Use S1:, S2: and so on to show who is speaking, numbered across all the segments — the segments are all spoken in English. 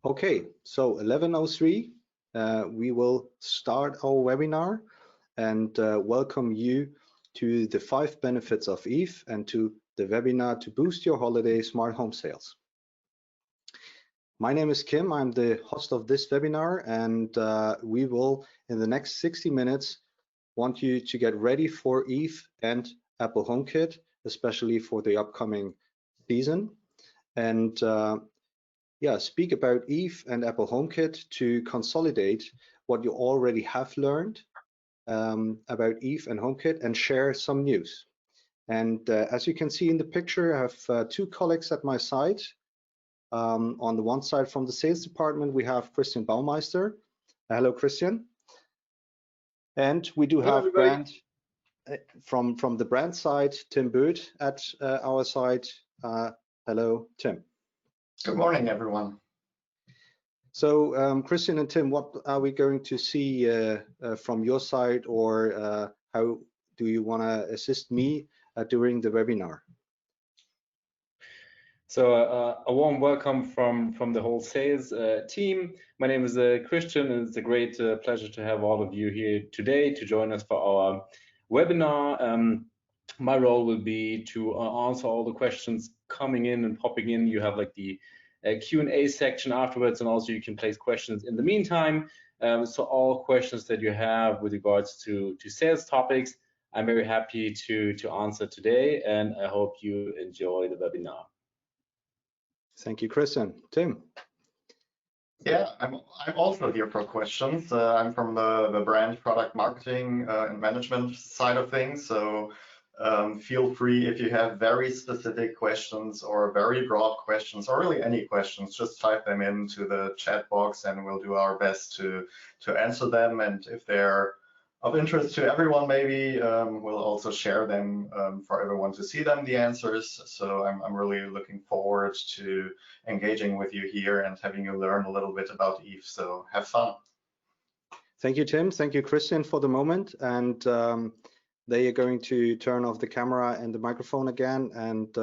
S1: Okay, so 11:03, we will start our webinar and welcome you to the 5 benefits of Eve and to the webinar to boost your holiday smart home sales. My name is Kim, I'm the host of this webinar, and we will, in the next 60 minutes, want you to get ready for Eve and Apple HomeKit, especially for the upcoming season. And speak about Eve and Apple HomeKit to consolidate what you already have learned about Eve and HomeKit and share some news. And as you can see in the picture, I have 2 colleagues at my side. On the one side from the sales department, we have Christian Baumeister. Hello, Christian. And we do have brand from the brand side, Tim Booth at our side. Hello, Tim.
S2: Good morning, everyone.
S1: So Christian and Tim, what are we going to see from your side, or how do you want to assist me during the webinar?
S3: So a warm welcome from the whole sales team. My name is Christian, and it's a great pleasure to have all of you here today to join us for our webinar. My role will be to answer all the questions coming in and popping in. You have like the Q&A section afterwards, and also you can place questions in the meantime. So all questions that you have with regards to sales topics, I'm very happy to answer today, and I hope you enjoy the webinar.
S1: Thank you, Christian. Tim.
S2: Yeah, I'm also here for questions. I'm from the brand product marketing and management side of things. So feel free, if you have very specific questions or very broad questions, or really any questions, just type them into the chat box and we'll do our best to answer them. And if they're of interest to everyone, maybe we'll also share them for everyone to see them, the answers. So I'm really looking forward to engaging with you here and having you learn a little bit about Eve. So have fun.
S1: Thank you, Tim. Thank you, Christian, for the moment. And they are going to turn off the camera and the microphone again and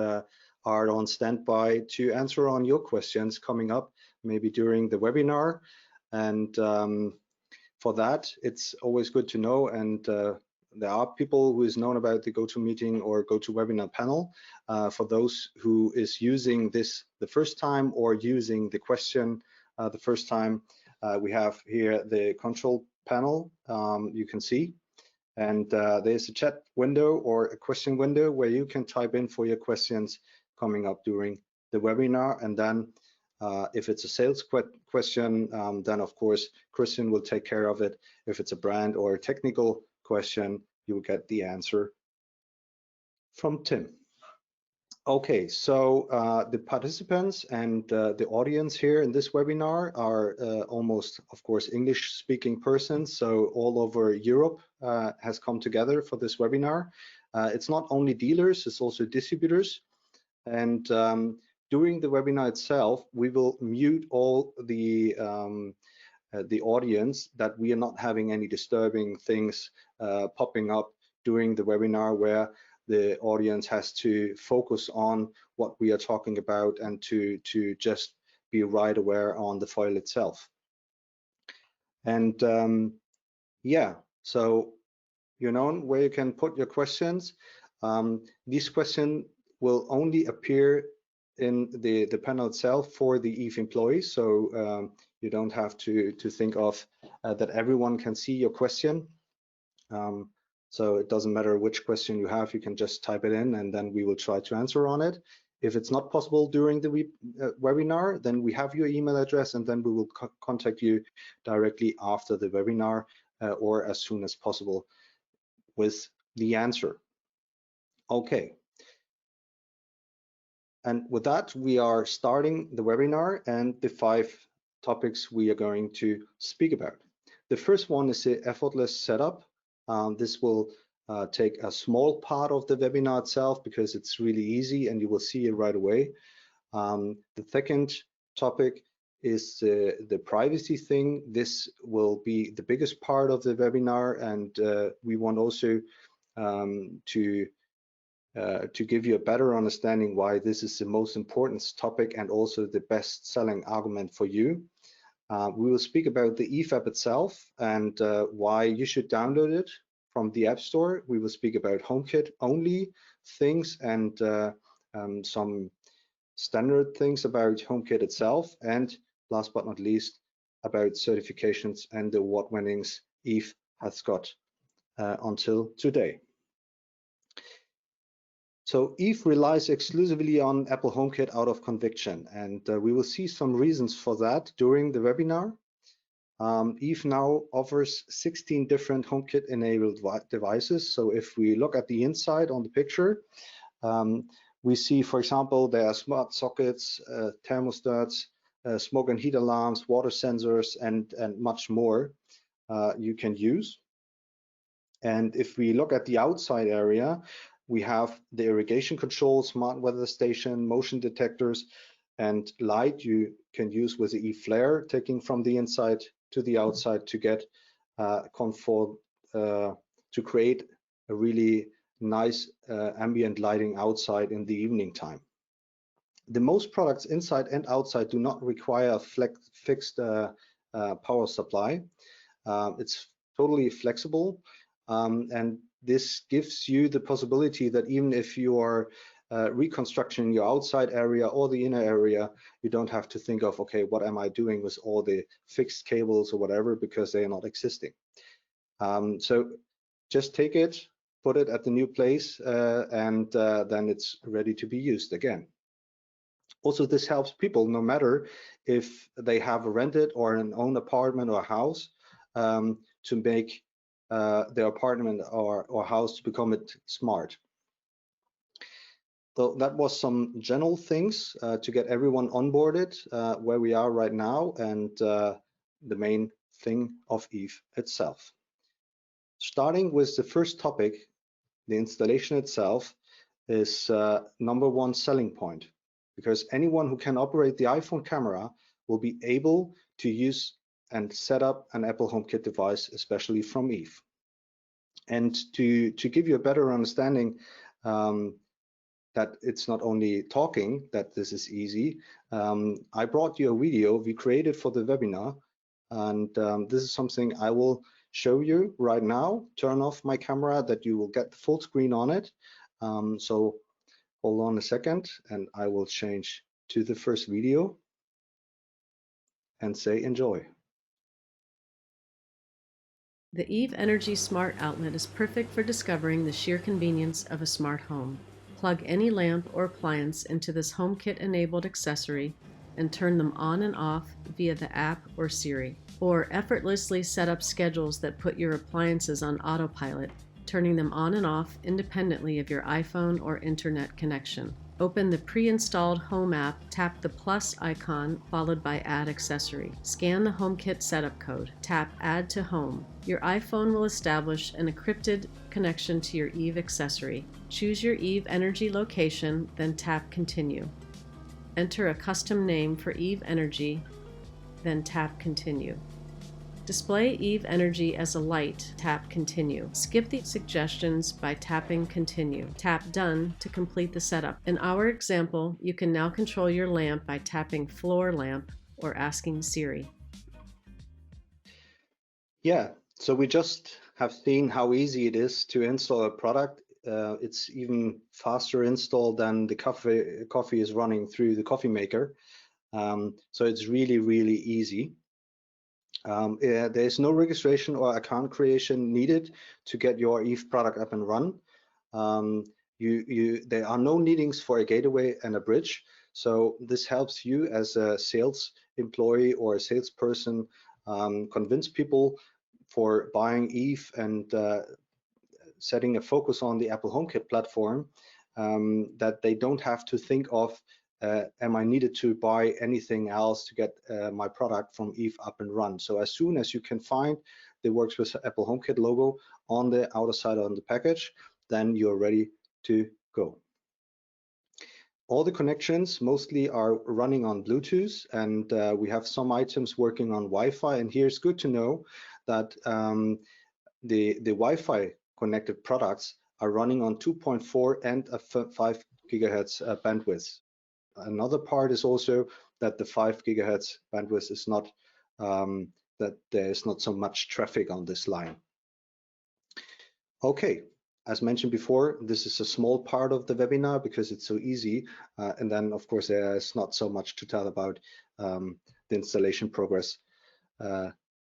S1: are on standby to answer on your questions coming up, maybe during the webinar. And for that, it's always good to know, and there are people who is known about the GoToMeeting or GoToWebinar panel. For those who is using this the first time or using the question the first time, we have here the control panel you can see, and there's a chat window or a question window where you can type in for your questions coming up during the webinar. And then if it's a sales question, then of course Christian will take care of it. If it's a brand or a technical question, you will get the answer from Tim. Okay, so the participants and the audience here in this webinar are almost, of course, English-speaking persons. So all over Europe has come together for this webinar. It's not only dealers, it's also distributors. And during the webinar itself, we will mute all the audience, that we are not having any disturbing things popping up during the webinar where the audience has to focus on what we are talking about and to just be right aware on the file itself. And yeah, so you know where you can put your questions. These questions will only appear in the panel itself for the Eve employees, so you don't have to think of that everyone can see your question. So it doesn't matter which question you have, you can just type it in and then we will try to answer on it. If it's not possible during the webinar, then we have your email address and then we will contact you directly after the webinar or as soon as possible with the answer. Okay. And with that, we are starting the webinar and the 5 topics we are going to speak about. The first one is the effortless setup. This will take a small part of the webinar itself because it's really easy and you will see it right away. The second topic is the privacy thing. This will be the biggest part of the webinar, and we want also to to give you a better understanding why this is the most important topic and also the best selling argument for you. We will speak about the Eve app itself and why you should download it from the App Store. We will speak about HomeKit only things and some standard things about HomeKit itself, and last but not least, about certifications and the award winnings Eve has got until today. So Eve relies exclusively on Apple HomeKit out of conviction, and we will see some reasons for that during the webinar. Eve now offers 16 different HomeKit enabled devices. So if we look at the inside on the picture, we see, for example, there are smart sockets, thermostats, smoke and heat alarms, water sensors, and much more you can use. And if we look at the outside area, we have the irrigation control, smart weather station, motion detectors, and light you can use with the Eve Flare, taking from the inside to the outside to get comfort, to create a really nice ambient lighting outside in the evening time. The most products inside and outside do not require a fixed power supply. It's totally flexible, and this gives you the possibility that even if you are reconstructing your outside area or the inner area, you don't have to think of, okay, what am I doing with all the fixed cables or whatever, because they are not existing. So just take it, put it at the new place, and then it's ready to be used again. Also, this helps people, no matter if they have a rented or an own apartment or house, to make their apartment or house to become it smart. So that was some general things to get everyone onboarded where we are right now, and the main thing of Eve itself. Starting with the first topic, the installation itself is #1 selling point, because anyone who can operate the iPhone camera will be able to use and set up an Apple HomeKit device, especially from Eve. And to give you a better understanding that it's not only talking, that this is easy, I brought you a video we created for the webinar, and this is something I will show you right now. Turn off my camera that you will get the full screen on it. So hold on a second, and I will change to the first video and say enjoy.
S4: The Eve Energy Smart Outlet is perfect for discovering the sheer convenience of a smart home. Plug any lamp or appliance into this HomeKit-enabled accessory and turn them on and off via the app or Siri. Or effortlessly set up schedules that put your appliances on autopilot, turning them on and off independently of your iPhone or internet connection. Open the pre-installed Home app, tap the plus icon followed by Add Accessory. Scan the HomeKit setup code, tap Add to Home. Your iPhone will establish an encrypted connection to your Eve accessory. Choose your Eve Energy location, then tap Continue. Enter a custom name for Eve Energy, then tap Continue. Display Eve Energy as a light, tap Continue. Skip the suggestions by tapping Continue. Tap Done to complete the setup. In our example, you can now control your lamp by tapping Floor Lamp or asking Siri.
S1: Yeah, so we just have seen how easy it is to install a product. It's even faster install than the coffee is running through the coffee maker. So it's really, really easy. There is no registration or account creation needed to get your Eve product up and run. There are no needings for a gateway and a bridge. So this helps you as a sales employee or a salesperson convince people for buying Eve and setting a focus on the Apple HomeKit platform, that they don't have to think of am I needed to buy anything else to get my product from Eve up and run. So as soon as you can find the Works with Apple HomeKit logo on the outer side on the package, then you're ready to go. All the connections mostly are running on Bluetooth, and we have some items working on Wi-Fi. And here's good to know that the Wi-Fi connected products are running on 2.4 and a 5 gigahertz bandwidth. Another part is also that the 5 gigahertz bandwidth is not, that there is not so much traffic on this line. Okay, as mentioned before, this is a small part of the webinar because it's so easy. And then, of course, there's not so much to tell about the installation progress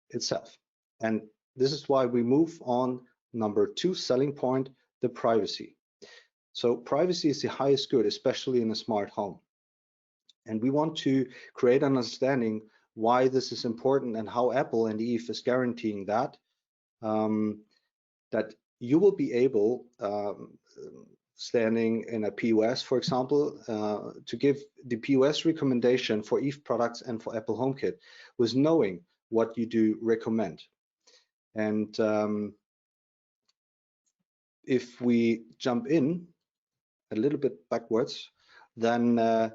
S1: itself. And this is why we move on number 2 selling point, the privacy. So privacy is the highest good, especially in a smart home. And we want to create an understanding why this is important and how Apple and Eve is guaranteeing that, that you will be able, standing in a POS, for example, to give the POS recommendation for Eve products and for Apple HomeKit with knowing what you do recommend. And if we jump in a little bit backwards, then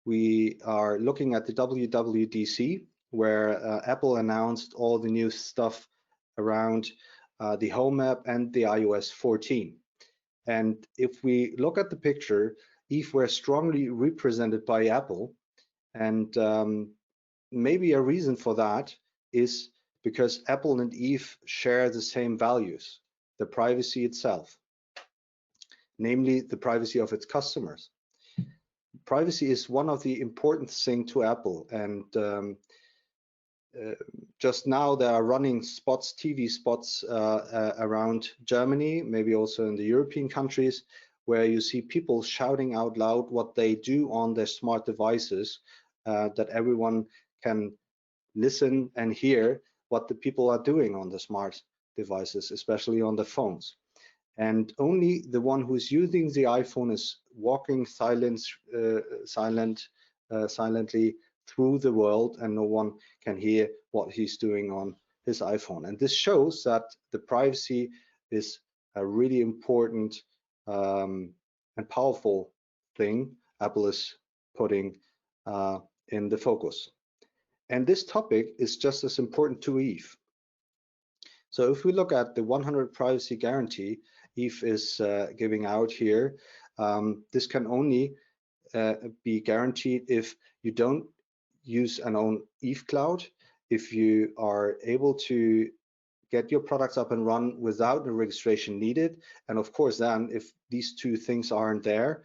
S1: we are looking at the WWDC, where Apple announced all the new stuff around the Home app and the iOS 14. And if we look at the picture, Eve were strongly represented by Apple. And maybe a reason for that is because Apple and Eve share the same values, the privacy itself, namely the privacy of its customers. Privacy is one of the important things to Apple, and just now there are running spots, TV spots around Germany, maybe also in the European countries, where you see people shouting out loud what they do on their smart devices, that everyone can listen and hear what the people are doing on the smart devices, especially on the phones. And only the one who's using the iPhone is walking silently through the world, and no one can hear what he's doing on his iPhone. And this shows that the privacy is a really important and powerful thing Apple is putting in the focus. And this topic is just as important to Eve. So if we look at the 100 privacy guarantee Eve is giving out here, this can only be guaranteed if you don't use an own Eve Cloud, if you are able to get your products up and run without the registration needed, and of course then if these two things aren't there,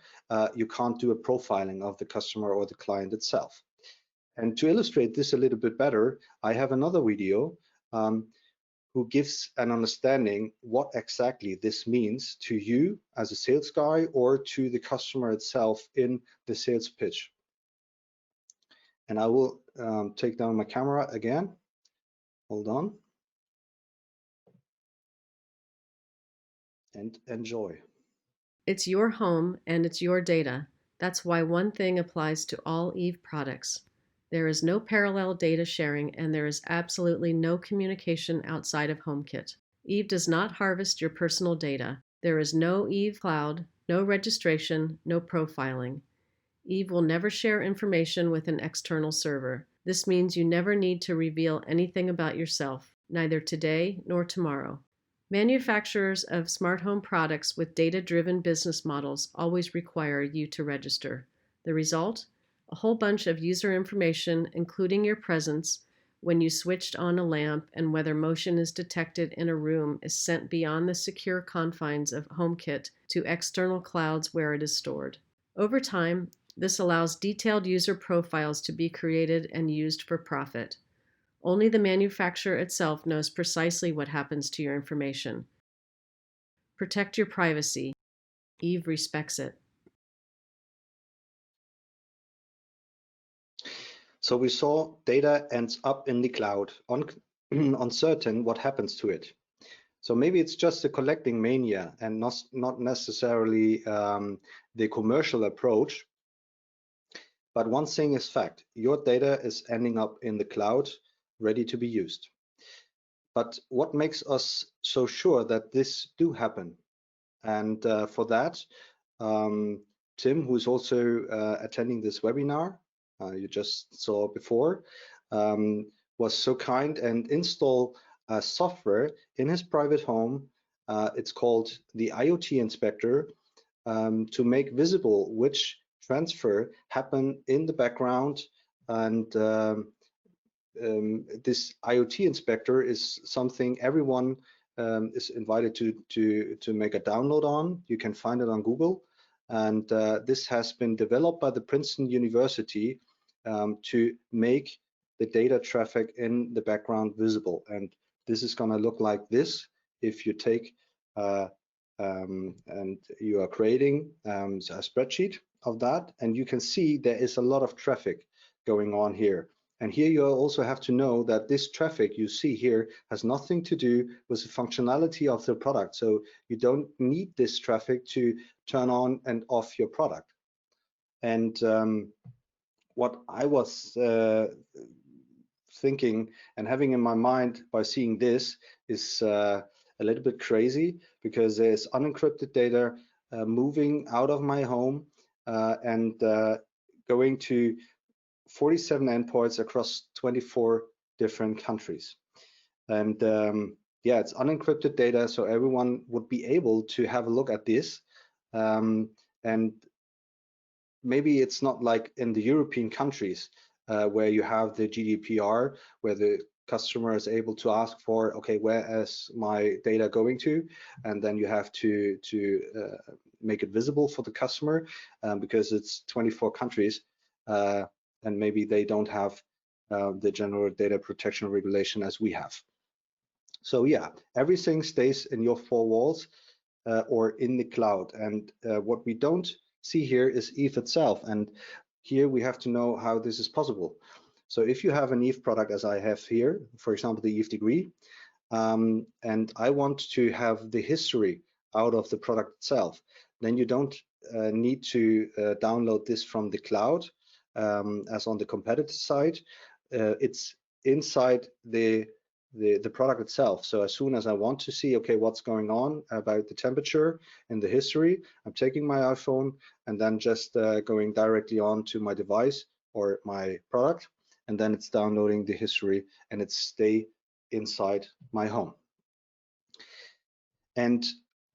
S1: you can't do a profiling of the customer or the client itself. And to illustrate this a little bit better, I have another video who gives an understanding what exactly this means to you as a sales guy or to the customer itself in the sales pitch. And I will take down my camera again. Hold on. And enjoy.
S4: It's your home and it's your data. That's why one thing applies to all Eve products. There is no parallel data sharing, and there is absolutely no communication outside of HomeKit. Eve does not harvest your personal data. There is no Eve Cloud, no registration, no profiling. Eve will never share information with an external server. This means you never need to reveal anything about yourself, neither today nor tomorrow. Manufacturers of smart home products with data-driven business models always require you to register. The result? A whole bunch of user information, including your presence, when you switched on a lamp, and whether motion is detected in a room, is sent beyond the secure confines of HomeKit to external clouds where it is stored. Over time, this allows detailed user profiles to be created and used for profit. Only the manufacturer itself knows precisely what happens to your information. Protect your privacy. Eve respects it.
S1: So we saw data ends up in the cloud, uncertain what happens to it. So maybe it's just a collecting mania and not necessarily the commercial approach. But one thing is fact, your data is ending up in the cloud, ready to be used. But what makes us so sure that this do happen? And for that, Tim, who's also attending this webinar, you just saw before, was so kind and installed a software in his private home It's called the IoT Inspector, to make visible which transfer happen in the background. And this IoT Inspector is something everyone is invited to make a download on. You can find it on Google. And this has been developed by the Princeton University to make the data traffic in the background visible. And this is going to look like this if you take and you are creating a spreadsheet of that, and you can see there is a lot of traffic going on here. And here you also have to know that this traffic you see here has nothing to do with the functionality of the product. So you don't need this traffic to turn on and off your product. And what I was thinking and having in my mind by seeing this is a little bit crazy, because there's unencrypted data moving out of my home and going to 47 endpoints across 24 different countries. And yeah, it's unencrypted data, so everyone would be able to have a look at this. And maybe it's not like in the European countries where you have the GDPR, where the customer is able to ask for, okay, where is my data going to? And then you have to make it visible for the customer because it's 24 countries and maybe they don't have the general data protection regulation as we have. So yeah, everything stays in your four walls or in the cloud. And what we don't see here is Eve itself. And here we have to know how this is possible. So if you have an Eve product, as I have here, for example, the Eve Degree, and I want to have the history out of the product itself, then you don't need to download this from the cloud as on the competitor side. It's inside the product itself. So as soon as I want to see, okay, what's going on about the temperature and the history, I'm taking my iPhone and then just going directly on to my device or my product, and then it's downloading the history and it stay inside my home. And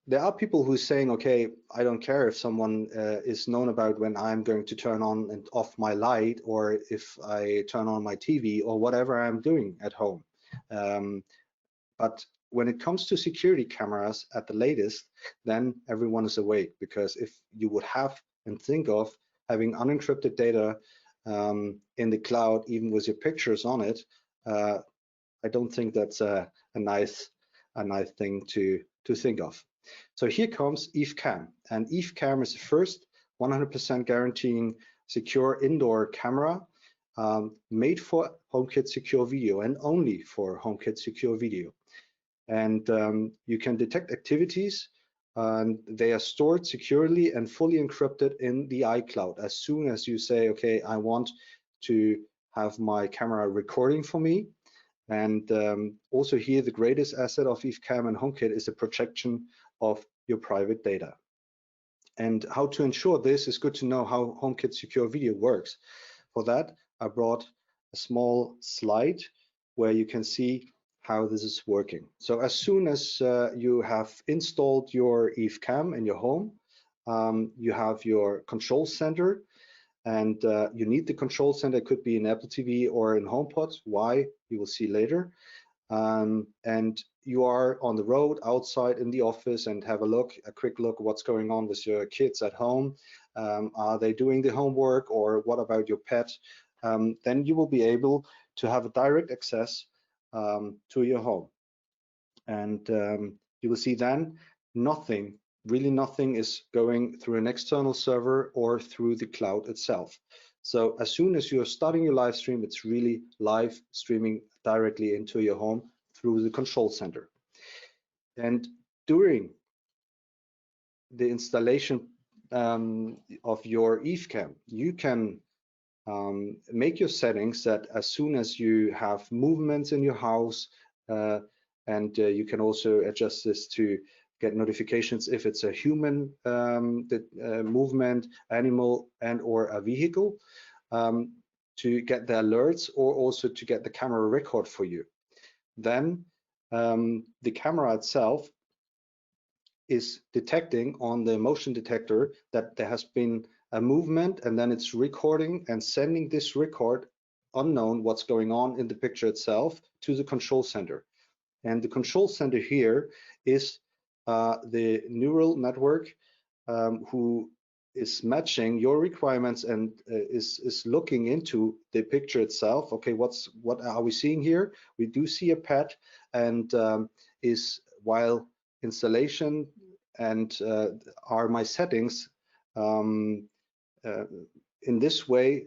S1: there are people who are saying, okay, I don't care if someone is known about when I'm going to turn on and off my light, or if I turn on my TV or whatever I'm doing at home. But when it comes to security cameras at the latest, then everyone is awake, because if you would have and think of having unencrypted data in the cloud, even with your pictures on it, I don't think that's a nice thing to think of. So here comes EveCam, and EveCam is the first 100% guaranteeing secure indoor camera made for HomeKit Secure Video and only for HomeKit Secure Video. And you can detect activities, and they are stored securely and fully encrypted in the iCloud. As soon as you say, okay, I want to have my camera recording for me. And also here, the greatest asset of EveCam and HomeKit is the protection of your private data. And how to ensure this is good to know how HomeKit Secure Video works. For that, I brought a small slide where you can see how this is working. So as soon as you have installed your EveCam in your home, you have your control center, and you need the control center. It could be in Apple TV or in HomePod. Why? You will see later. And you are on the road, outside, in the office, and have a quick look at what's going on with your kids at home. Are they doing the homework, or what about your pet? Then you will be able to have a direct access to your home. And you will see then nothing, really nothing is going through an external server or through the cloud itself. So as soon as you're starting your live stream, it's really live streaming directly into your home through the control center. And during the installation of your EveCam, you can make your settings that as soon as you have movements in your house, and you can also adjust this to get notifications if it's a human movement, animal, and or a vehicle, to get the alerts, or also to get the camera record for you. Then the camera itself is detecting on the motion detector that there has been a movement, and then it's recording and sending this record, unknown what's going on in the picture itself, to the control center. And the control center here is the neural network who is matching your requirements and is looking into the picture itself. Okay, what are we seeing here? We do see a pet, and is while installation and are my settings in this way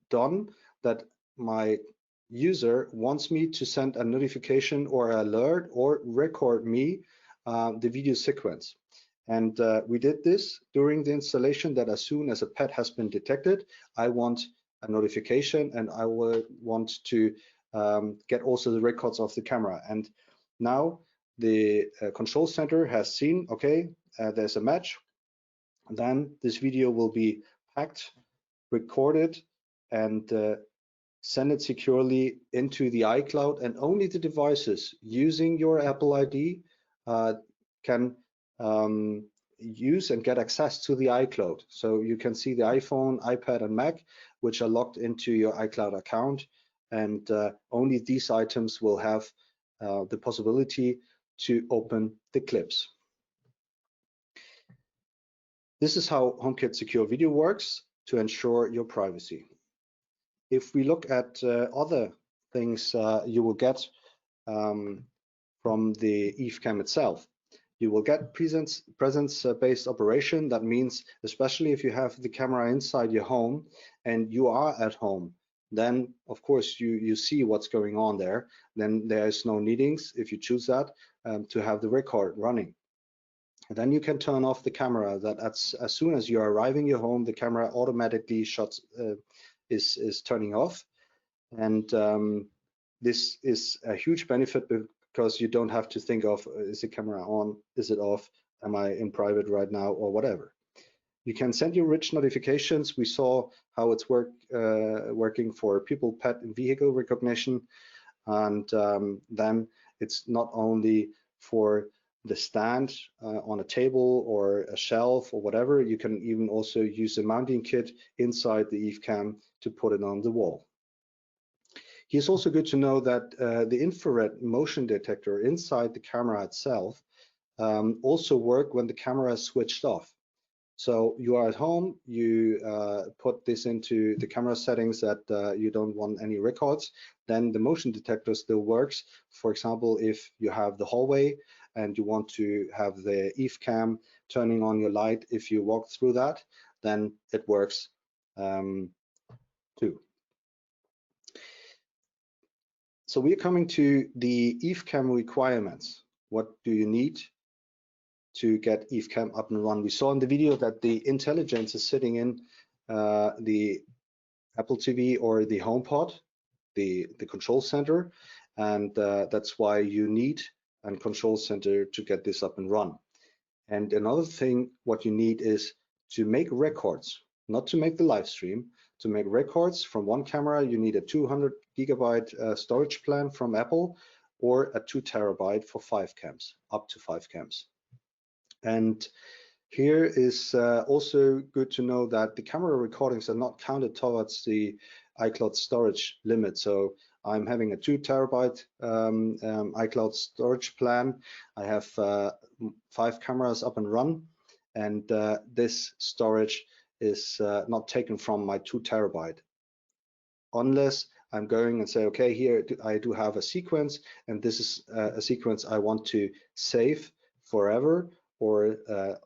S1: done that my user wants me to send a notification or alert or record me the video sequence. And we did this during the installation, that as soon as a pet has been detected, I want a notification, and I will want to get also the records of the camera. And now the control center has seen, okay, there's a match. Then this video will be packed, recorded, and send it securely into the iCloud, and only the devices using your Apple ID can use and get access to the iCloud. So you can see the iPhone, iPad, and Mac, which are logged into your iCloud account, and only these items will have the possibility to open the clips. This is how HomeKit Secure Video works to ensure your privacy. If we look at other things you will get from the EveCam itself, you will get presence-based operation. That means, especially if you have the camera inside your home and you are at home, then of course you see what's going on there. Then there is no needings, if you choose that, to have the record running. And then you can turn off the camera. That as soon as you are arriving your home, the camera automatically shuts, is turning off. And this is a huge benefit, because you don't have to think of, is the camera on, is it off, am I in private right now, or whatever. You can send your rich notifications. We saw how it's working for people, pet, and vehicle recognition. And then it's not only for the stand on a table or a shelf or whatever. You can even also use a mounting kit inside the EveCam to put it on the wall. It's also good to know that the infrared motion detector inside the camera itself also work when the camera is switched off. So you are at home, you put this into the camera settings that you don't want any records, then the motion detector still works. For example, if you have the hallway and you want to have the EveCam turning on your light, if you walk through that, then it works too. So we're coming to the EveCam requirements. What do you need to get EveCam up and run? We saw in the video that the intelligence is sitting in the Apple TV or the HomePod, the control center, and that's why you need a control center to get this up and run. And another thing, what you need is to make records, not to make the live stream. To make records from one camera, you need a 200 GB storage plan from Apple, or a 2 TB for 5 cams, up to 5 cams. And here is also good to know that the camera recordings are not counted towards the iCloud storage limit. So I'm having a 2 TB iCloud storage plan. I have 5 cameras up and run, and this storage is not taken from my 2 TB, unless I'm going and say, okay, here I do have a sequence, and this is a sequence I want to save forever, or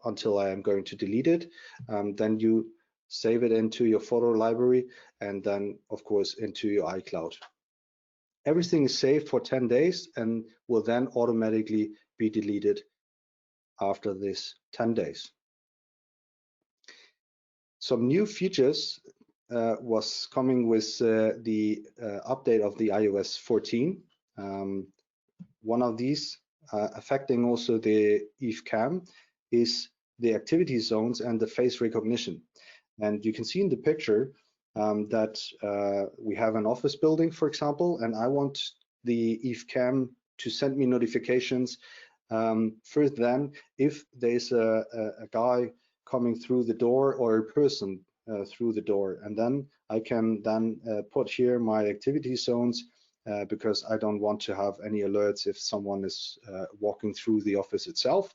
S1: until I am going to delete it. Then you save it into your photo library, and then of course into your iCloud. Everything is saved for 10 days and will then automatically be deleted after this 10 days. Some new features was coming with the update of the iOS 14. One of these affecting also the EveCam is the activity zones and the face recognition. And you can see in the picture that we have an office building, for example, and I want the EveCam to send me notifications First, then, if there's a guy coming through the door or a person through the door, and then I can then put here my activity zones because I don't want to have any alerts if someone is walking through the office itself.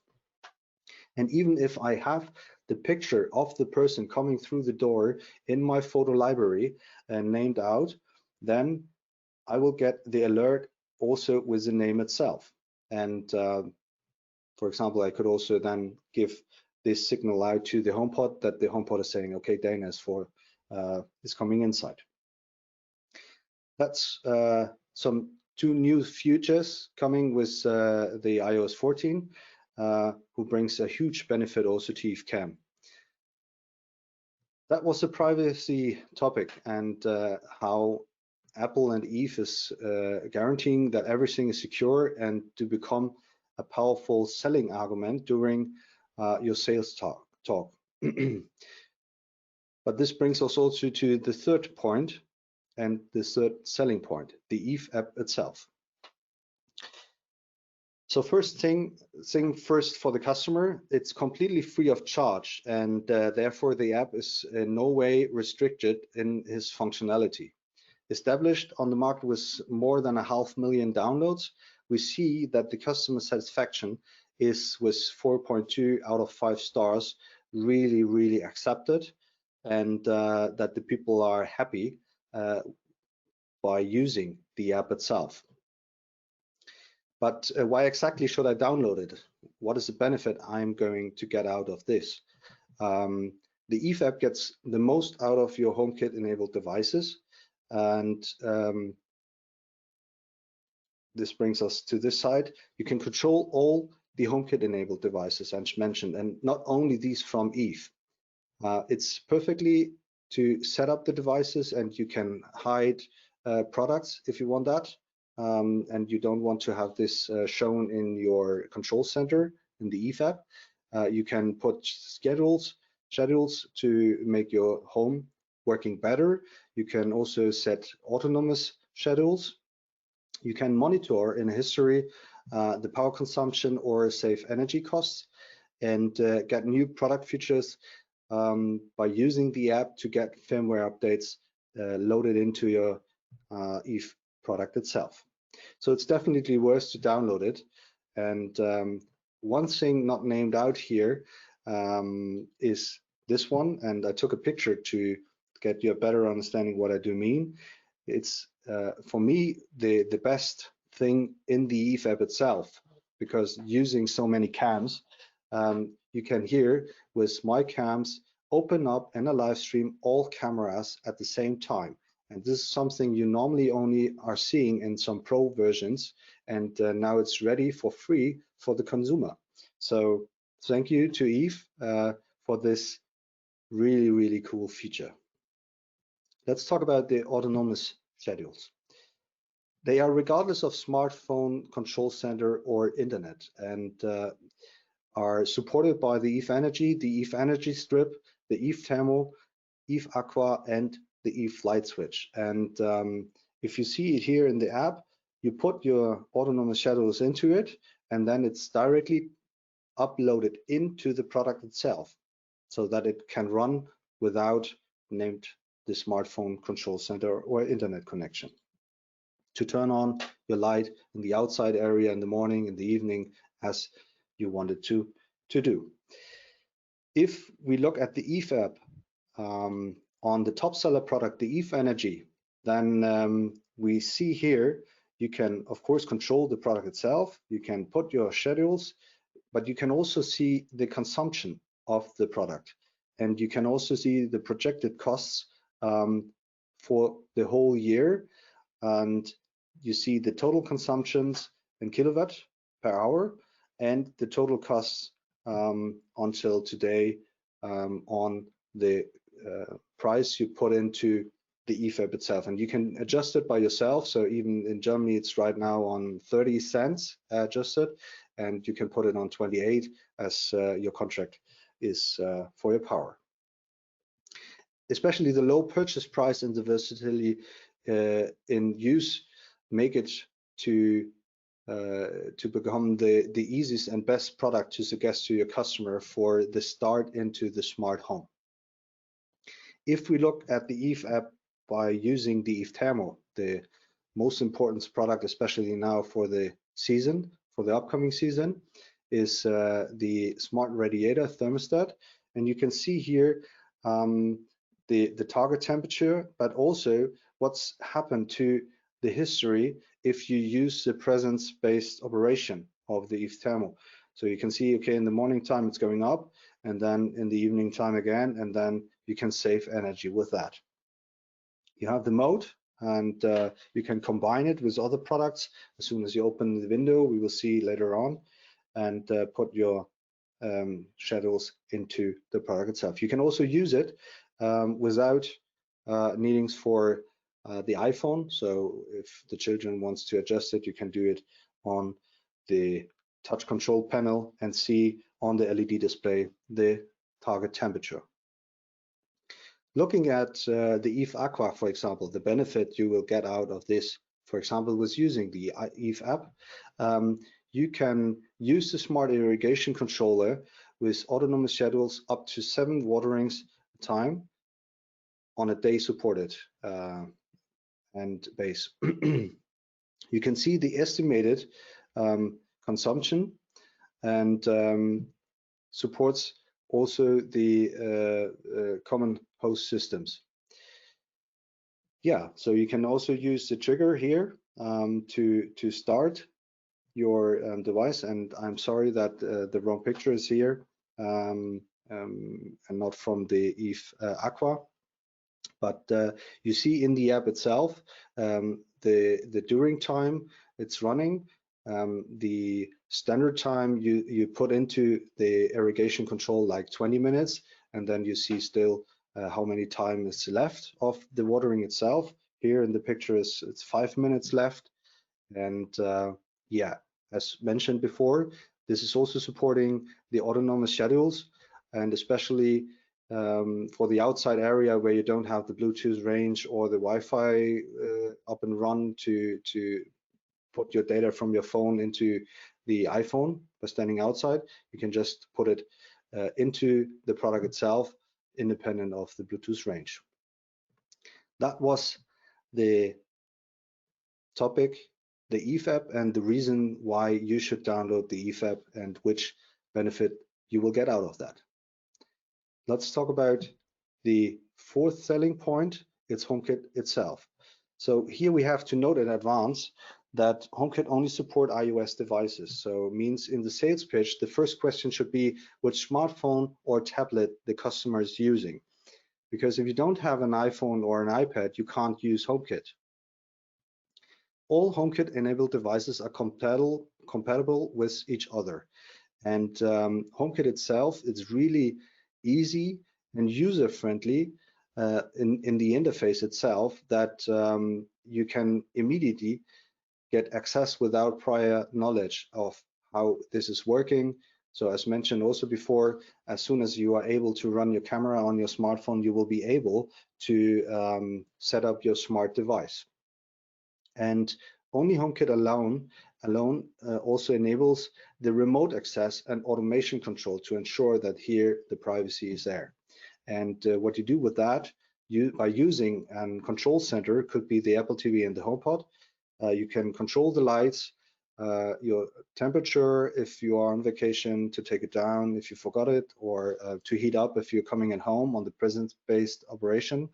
S1: And even if I have the picture of the person coming through the door in my photo library and named out, then I will get the alert also with the name itself. And for example, I could also then give this signal out to the HomePod that the HomePod is saying, okay, Dana is coming inside. That's some two new features coming with the iOS 14, who brings a huge benefit also to Eve Cam. That was the privacy topic and how Apple and Eve is guaranteeing that everything is secure and to become a powerful selling argument during your sales talk. But this brings us also to the third point and the third selling point, the Eve app itself. So first thing first for the customer, it's completely free of charge, and therefore the app is in no way restricted in its functionality. Established on the market with more than 500,000 downloads, we see that the customer satisfaction is with 4.2 out of 5 stars, really accepted, and that the people are happy by using the app itself. But why exactly should I download it? What is the benefit I'm going to get out of this? The Eve app gets the most out of your HomeKit enabled devices, and this brings us to this side. You can control all the HomeKit enabled devices as mentioned, and not only these from Eve. It's perfectly to set up the devices, and you can hide products if you want that. And you don't want to have this shown in your control center in the Eve app. You can put schedules to make your home working better. You can also set autonomous schedules. You can monitor in history the power consumption or save energy costs, and get new product features by using the app to get firmware updates loaded into your Eve product itself. So it's definitely worth to download it. And one thing not named out here is this one, and I took a picture to get you a better understanding what I do mean. It's for me the best thing in the Eve app itself, because using so many cams, you can here with my cams open up in a live stream all cameras at the same time. And this is something you normally only are seeing in some pro versions, and now it's ready for free for the consumer. So thank you to Eve for this really cool feature. Let's talk about the autonomous schedules. They are regardless of smartphone, control center, or internet, and are supported by the Eve Energy, the Eve Energy Strip, the Eve Thermo, Eve Aqua, and the Eve Light Switch. And if you see it here in the app, you put your autonomous schedules into it, and then it's directly uploaded into the product itself, so that it can run without named the smartphone control center or internet connection. To turn on your light in the outside area in the morning, in the evening, as you wanted to do. If we look at the Eve app, on the top seller product, the Eve Energy, then we see here you can of course control the product itself, you can put your schedules, but you can also see the consumption of the product, and you can also see the projected costs for the whole year, and you see the total consumptions in kilowatt per hour and the total costs until today on the price you put into the Eve app itself, and you can adjust it by yourself. So even in Germany, it's right now on 30 cents adjusted, and you can put it on 28 as your contract is for your power. Especially the low purchase price and the versatility in use make it to to become the easiest and best product to suggest to your customer for the start into the smart home. If we look at the Eve app by using the Eve Thermo, the most important product, especially now for the season, for the upcoming season, is the smart radiator thermostat. And you can see here the target temperature, but also what's happened to the history if you use the presence-based operation of the Eve Thermo. So you can see, okay, in the morning time it's going up, and then in the evening time again, and then you can save energy with that. You have the mode, and you can combine it with other products. As soon as you open the window, we will see later on, and put your schedules into the product itself. You can also use it without needings for the iPhone. So if the children wants to adjust it, you can do it on the touch control panel and see on the LED display the target temperature. Looking at the Eve Aqua, for example, the benefit you will get out of this, for example, was using the Eve app, you can use the smart irrigation controller with autonomous schedules up to 7 waterings a time on a day supported and base. You can see the estimated consumption, and supports also the common host systems. Yeah, so you can also use the trigger here to start your device. And I'm sorry that the wrong picture is here and not from the Eve Aqua. But you see in the app itself the during time it's running, the standard time you put into the irrigation control like 20 minutes, and then you see still how many time is left of the watering itself. Here in the picture it's 5 minutes left, and yeah, as mentioned before, this is also supporting the autonomous schedules, and especially for the outside area where you don't have the Bluetooth range or the Wi-Fi up and run to put your data from your phone into the iPhone by standing outside. You can just put it into the product itself, independent of the Bluetooth range. That was the topic, the Eve app, and the reason why you should download the Eve app and which benefit you will get out of that. Let's talk about the fourth selling point, it's HomeKit itself. So here we have to note in advance that HomeKit only support iOS devices. So it means in the sales pitch, the first question should be which smartphone or tablet the customer is using. Because if you don't have an iPhone or an iPad, you can't use HomeKit. All HomeKit enabled devices are compatible with each other. And HomeKit itself is really easy and user-friendly in the interface itself, that you can immediately get access without prior knowledge of how this is working. So as mentioned also before, as soon as you are able to run your camera on your smartphone, you will be able to set up your smart device. And only HomeKit alone also enables the remote access and automation control to ensure that here the privacy is there. And what you do with that, by using a control center, could be the Apple TV and the HomePod. You can control the lights, your temperature if you are on vacation, to take it down if you forgot it, or to heat up if you're coming at home on the presence-based operation.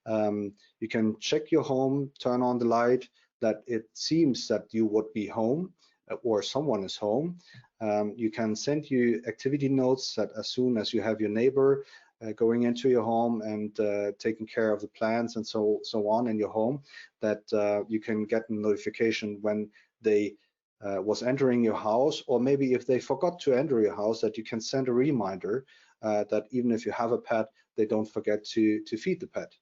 S1: You can check your home, turn on the light, that it seems that you would be home or someone is home. You can send you activity notes that as soon as you have your neighbor going into your home and taking care of the plants and so on in your home, that you can get a notification when they was entering your house, or maybe if they forgot to enter your house, that you can send a reminder that even if you have a pet, they don't forget to feed the pet.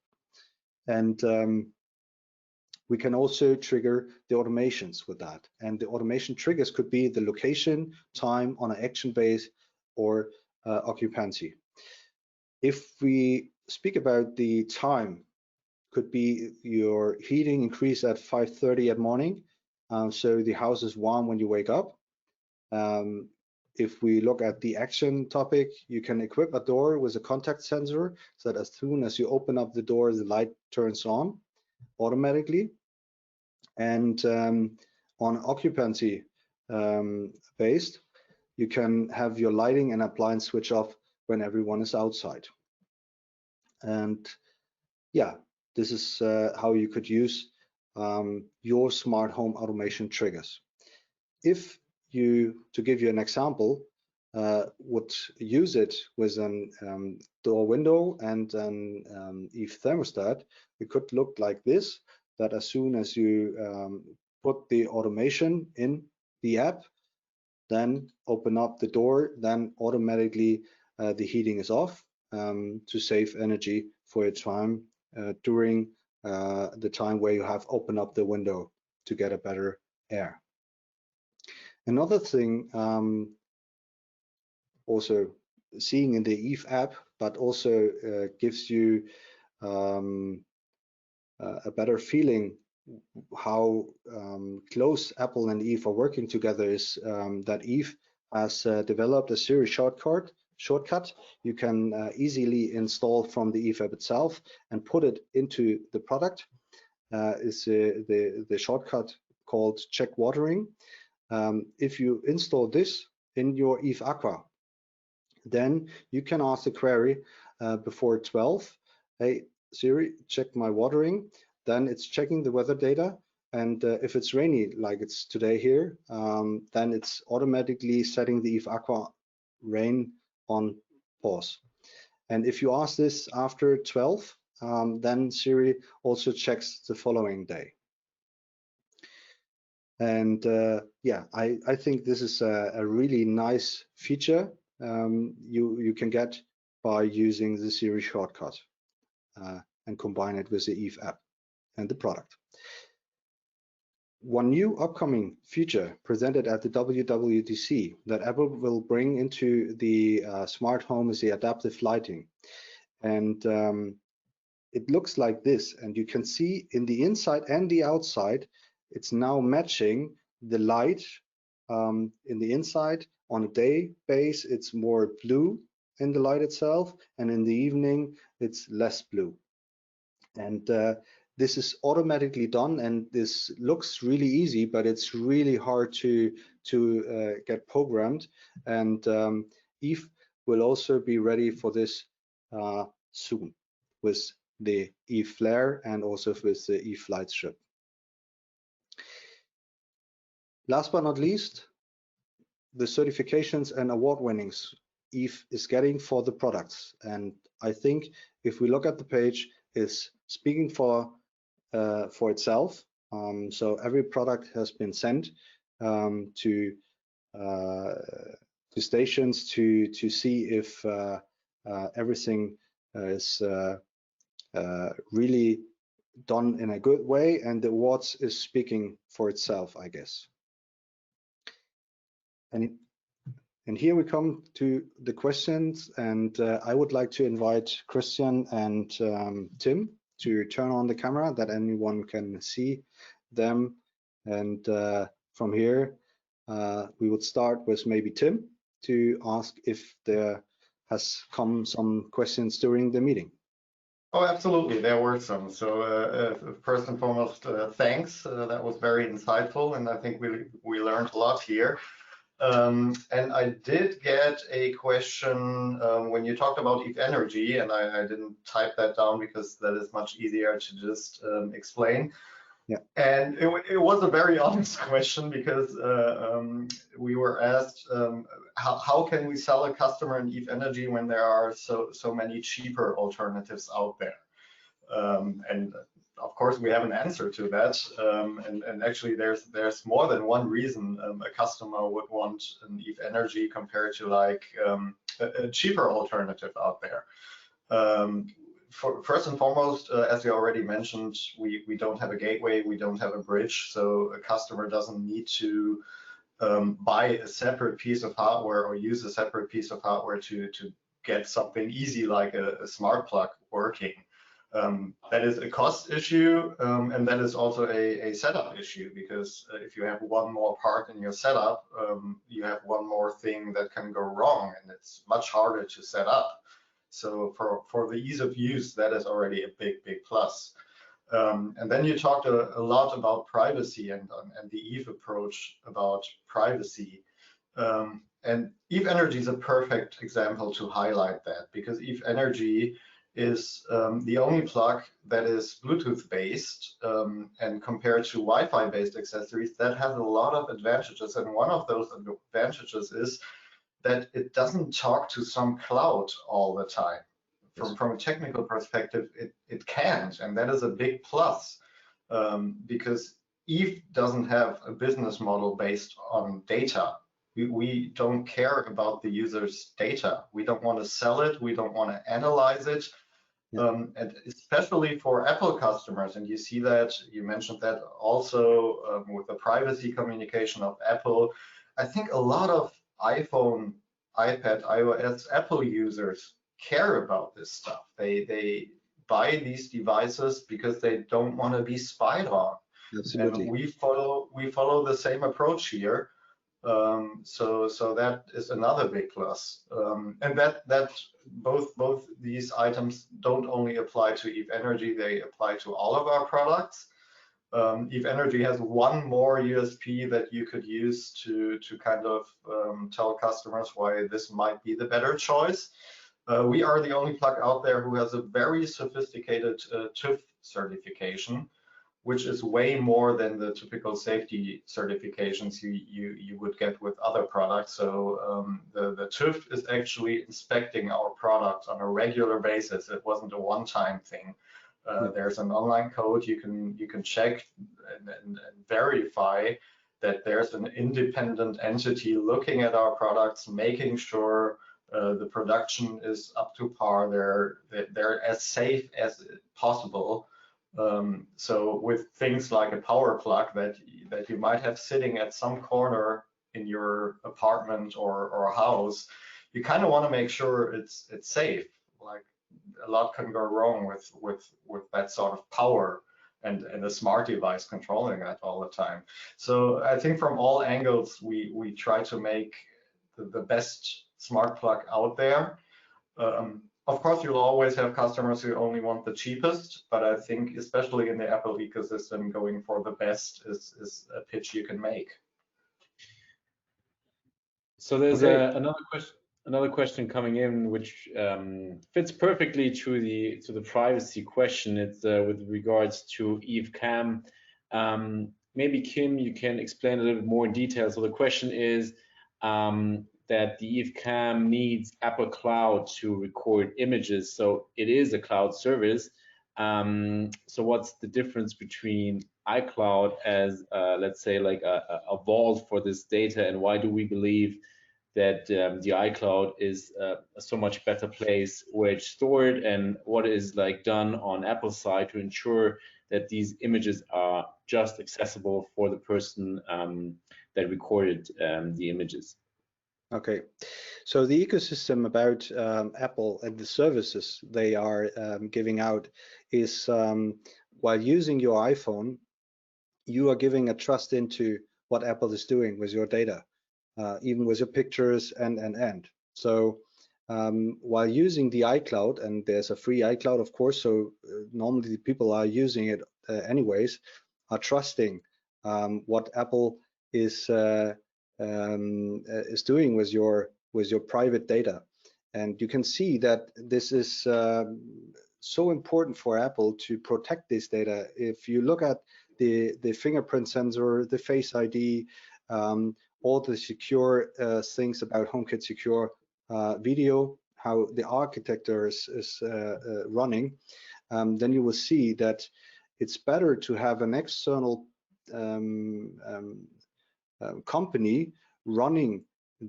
S1: And we can also trigger the automations with that. And the automation triggers could be the location, time on an action base, or occupancy. If we speak about the time, could be your heating increase at 5:30 at morning, so the house is warm when you wake up. If we look at the action topic, you can equip a door with a contact sensor so that as soon as you open up the door, the light turns on automatically. And on occupancy based, you can have your lighting and appliance switch off when everyone is outside. And yeah, this is how you could use your smart home automation triggers. If you, to give you an example, would use it with an door window and an Eve thermostat, it could look like this, that as soon as you put the automation in the app, then open up the door, then automatically the heating is off to save energy for your time during the time where you have opened up the window to get a better air. Another thing also seeing in the Eve app, but also gives you a better feeling how close Apple and Eve are working together is that Eve has developed a Siri shortcut you can easily install from the Eve app itself and put it into the product. Is the shortcut called Check Watering. If you install this in your Eve Aqua, then you can ask the query before 12, hey Siri, check my watering. Then it's checking the weather data, and if it's rainy like it's today here, then it's automatically setting the Eve Aqua rain on pause. And if you ask this after 12, then Siri also checks the following day. And yeah, I think this is a really nice feature you can get by using the Siri shortcut and combine it with the Eve app and the product. One new upcoming feature presented at the WWDC that Apple will bring into the smart home is the adaptive lighting. And it looks like this, and you can see in the inside and the outside, it's now matching the light in the inside. On a day base, it's more blue in the light itself, and in the evening, it's less blue. And this is automatically done, and this looks really easy, but it's really hard to get programmed. And Eve will also be ready for this soon with the Eve Flare and also with the Eve Light Strip. Last but not least, the certifications and award winnings Eve is getting for the products. And I think if we look at the page, is speaking for itself. So every product has been sent to stations to see if everything is really done in a good way, and the awards is speaking for itself, I guess. And here we come to the questions, and I would like to invite Christian and Tim to turn on the camera that anyone can see them. And from here, we would start with maybe Tim to ask if there has come some questions during the meeting.
S2: Oh, absolutely. There were some. So first and foremost, thanks. That was very insightful, and I think we learned a lot here. And I did get a question when you talked about Eve Energy, and I didn't type that down because that is much easier to just explain.
S1: Yeah.
S2: And it was a very honest question because we were asked how can we sell a customer in Eve Energy when there are so many cheaper alternatives out there? And of course, we have an answer to that. And actually, there's more than one reason a customer would want an Eve Energy compared to like a cheaper alternative out there. First and foremost, as you already mentioned, we don't have a gateway, we don't have a bridge, so a customer doesn't need to buy a separate piece of hardware or use a separate piece of hardware to get something easy like a smart plug working. That is a cost issue, and that is also a setup issue, because if you have one more part in your setup, you have one more thing that can go wrong, and it's much harder to set up. So for the ease of use, that is already a big plus. And then you talked a lot about privacy and the Eve approach about privacy. And Eve Energy is a perfect example to highlight that, because Eve Energy is the only plug that is Bluetooth based, and compared to Wi-Fi based accessories, that has a lot of advantages. And one of those advantages is that it doesn't talk to some cloud all the time. From a technical perspective, it can't, and that is a big plus, because Eve doesn't have a business model based on data. We don't care about the user's data. We don't want to sell it. We don't want to analyze it. And especially for Apple customers, and you see that, you mentioned that also with the privacy communication of Apple. I think a lot of iPhone, iPad, iOS, Apple users care about this stuff. They buy these devices because they don't want to be spied on.
S1: Absolutely.
S2: And we follow the same approach here. So that is another big plus, and that both these items don't only apply to Eve Energy, they apply to all of our products. Eve Energy has one more USP that you could use to kind of tell customers why this might be the better choice. We are the only plug out there who has a very sophisticated TÜV certification, which is way more than the typical safety certifications you would get with other products. So the TÜV is actually inspecting our products on a regular basis. It wasn't a one-time thing. There's an online code you can check and verify that there's an independent entity looking at our products, making sure the production is up to par. They're as safe as possible. So with things like a power plug that you might have sitting at some corner in your apartment or a house, you kind of want to make sure it's safe. Like, a lot can go wrong with that sort of power and a smart device controlling that all the time. So I think from all angles we try to make the best smart plug out there. Of course, you'll always have customers who only want the cheapest, but I think especially in the Apple ecosystem, going for the best is a pitch you can make.
S3: So there's another question coming in, which fits perfectly to the privacy question. It's with regards to Eve Cam. Maybe Kim, you can explain a little bit more in detail. So the question is that the Eve Cam needs Apple Cloud to record images. So it is a cloud service. So what's the difference between iCloud as, let's say, like a vault for this data, and why do we believe that the iCloud is a so much better place where it's stored, and what is like done on Apple's side to ensure that these images are just accessible for the person that recorded the images?
S1: Okay, so the ecosystem about Apple and the services they are giving out is while using your iPhone, you are giving a trust into what Apple is doing with your data, even with your pictures and. So while using the iCloud, and there's a free iCloud, of course, so normally people are using it anyways, are trusting what Apple is doing with your private data. And you can see that this is so important for Apple to protect this data. If you look at the fingerprint sensor, the Face ID, all the secure things about HomeKit Secure Video, how the architecture is running, then you will see that it's better to have an external company running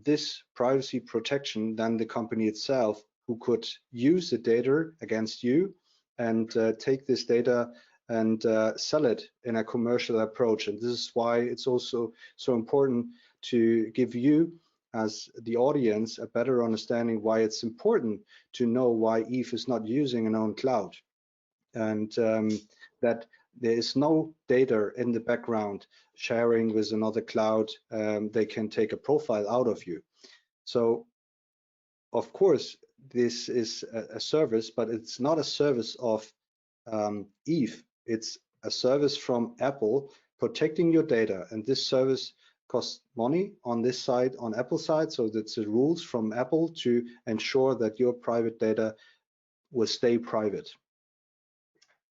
S1: this privacy protection than the company itself, who could use the data against you and take this data and sell it in a commercial approach. And this is why it's also so important to give you as the audience a better understanding why it's important to know why Eve is not using an own cloud. and that there is no data in the background sharing with another cloud. They can take a profile out of you. So of course, this is a service, but it's not a service of Eve. It's a service from Apple protecting your data, and this service costs money on this side, on Apple side. So that's the rules from Apple to ensure that your private data will stay private.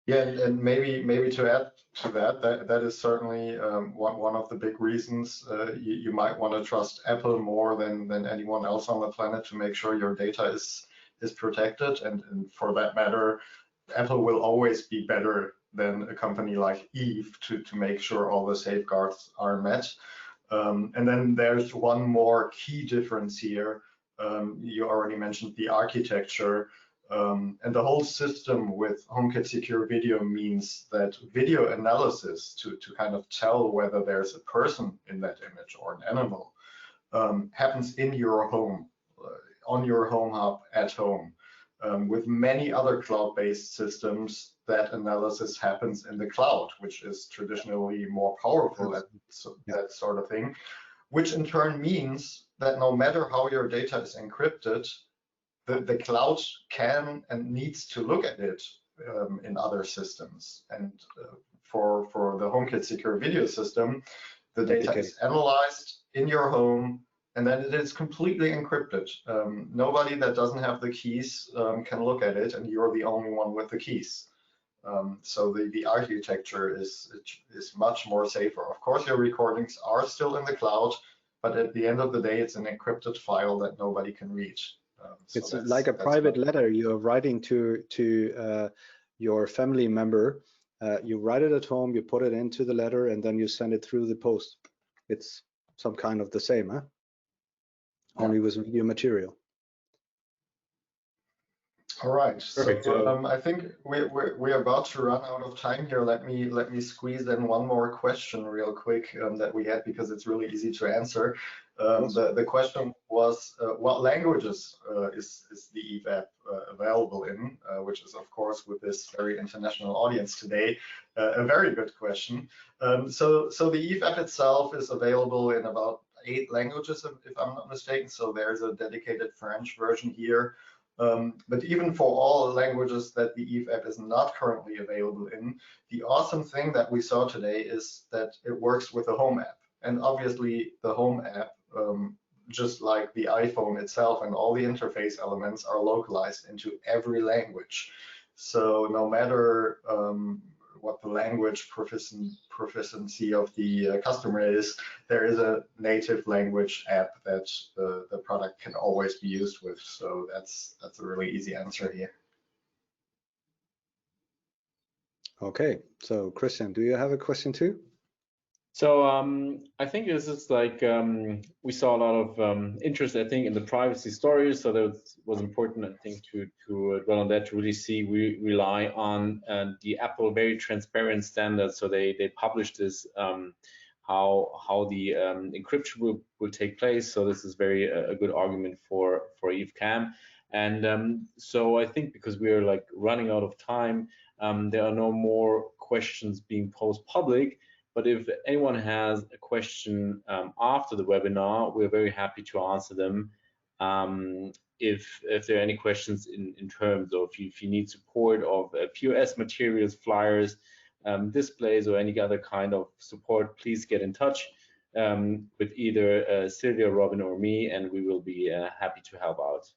S2: Yeah, and maybe to add to that is certainly one of the big reasons you might want to trust Apple more than anyone else on the planet to make sure your data is protected. And for that matter, Apple will always be better than a company like Eve to make sure all the safeguards are met. And then there's one more key difference here. You already mentioned the architecture. And the whole system with HomeKit Secure Video means that video analysis to kind of tell whether there's a person in that image or an animal happens in your home, on your home hub at home. With many other cloud-based systems, that analysis happens in the cloud, which is traditionally more powerful at that sort of thing, which in turn means that no matter how your data is encrypted, the cloud can and needs to look at it in other systems. And for the HomeKit Secure Video system, the data is analyzed in your home, and then it is completely encrypted. Nobody that doesn't have the keys can look at it, and you're the only one with the keys. So the architecture is much more safer. Of course, your recordings are still in the cloud, but at the end of the day, it's an encrypted file that nobody can read.
S1: So it's like a private letter you're writing to your family member. You write it at home, you put it into the letter, and then you send it through the post. It's some kind of the same, huh? Yeah. Only with video material.
S2: All right. So I think we're about to run out of time here. Let me squeeze in one more question real quick that we had, because it's really easy to answer. The question was, what languages is the Eve app available in? Which is, of course, with this very international audience today, a very good question. So the Eve app itself is available in about 8 languages, if I'm not mistaken. So there's a dedicated French version here. But even for all languages that the Eve app is not currently available in, the awesome thing that we saw today is that it works with the Home app. And obviously the Home app, just like the iPhone itself and all the interface elements, are localized into every language. So no matter what the language proficiency of the customer is, there is a native language app that the product can always be used with. So that's a really easy answer here.
S1: Okay, so Christian, do you have a question too?
S3: So I think this is like we saw a lot of interest, I think, in the privacy stories. So that was important, I think, to dwell on that, to really see we rely on the Apple very transparent standards. So they published this how the encryption will take place. So this is very a good argument for Eve Cam. And so I think because we are like running out of time, there are no more questions being posed public. But if anyone has a question after the webinar, we're very happy to answer them. If there are any questions in terms of if you need support of POS materials, flyers, displays, or any other kind of support, please get in touch with either Sylvia, Robin, or me, and we will be happy to help out.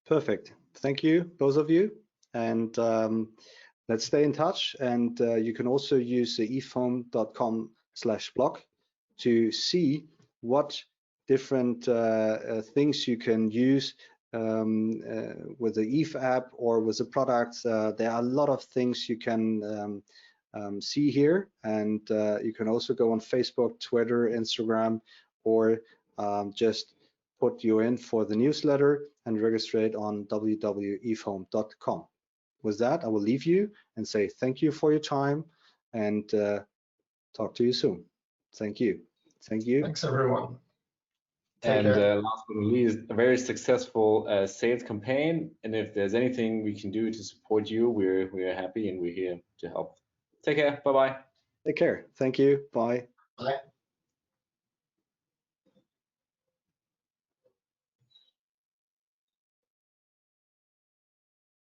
S1: Perfect. Thank you, both of you. And let's stay in touch, and you can also use the evehome.com/blog to see what different things you can use with the Eve app or with the products. There are a lot of things you can see here, and you can also go on Facebook, Twitter, Instagram, or just put you in for the newsletter and register on www.evehome.com. With that, I will leave you and say thank you for your time, and talk to you soon. Thank you. Thank you.
S2: Thanks, everyone.
S3: And last but not least, a very successful sales campaign. And if there's anything we can do to support you, we're happy and we're here to help. Take care. Bye-bye.
S1: Take care. Thank you. Bye.
S2: Bye.